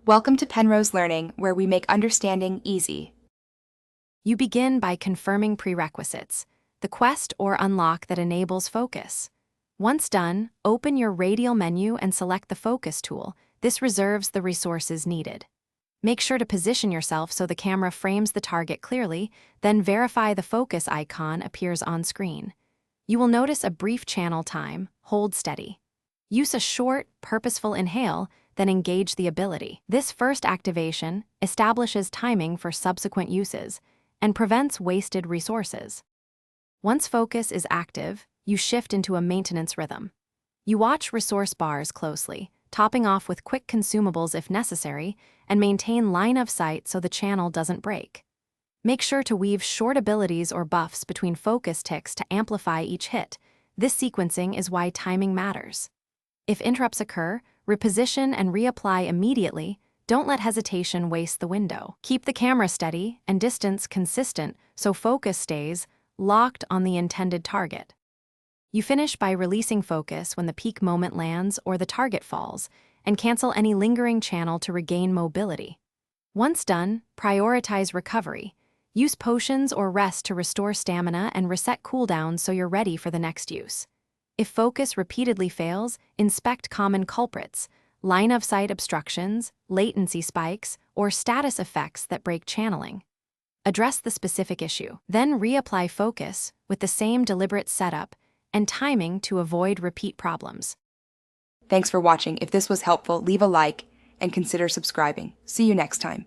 Welcome to Penrose Learning, where we make understanding easy. You begin by confirming prerequisites, the quest or unlock that enables focus. Once done, open your radial menu and select the focus tool. This reserves the resources needed. Make sure to position yourself so the camera frames the target clearly, then verify the focus icon appears on screen. You will notice a brief channel time. Hold steady. Use a short, purposeful inhale, then engage the ability. This first activation establishes timing for subsequent uses and prevents wasted resources. Once focus is active, you shift into a maintenance rhythm. You watch resource bars closely, topping off with quick consumables if necessary, and maintain line of sight so the channel doesn't break. Make sure to weave short abilities or buffs between focus ticks to amplify each hit. This sequencing is why timing matters. If interrupts occur, reposition and reapply immediately. Don't let hesitation waste the window. Keep the camera steady and distance consistent so focus stays locked on the intended target. You finish by releasing focus when the peak moment lands or the target falls, and cancel any lingering channel to regain mobility. Once done, prioritize recovery. Use potions or rest to restore stamina and reset cooldowns so you're ready for the next use. If focus repeatedly fails, inspect common culprits, line-of-sight obstructions, latency spikes, or status effects that break channeling. Address the specific issue. Then reapply focus with the same deliberate setup and timing to avoid repeat problems. Thanks for watching. If this was helpful, leave a like and consider subscribing. See you next time.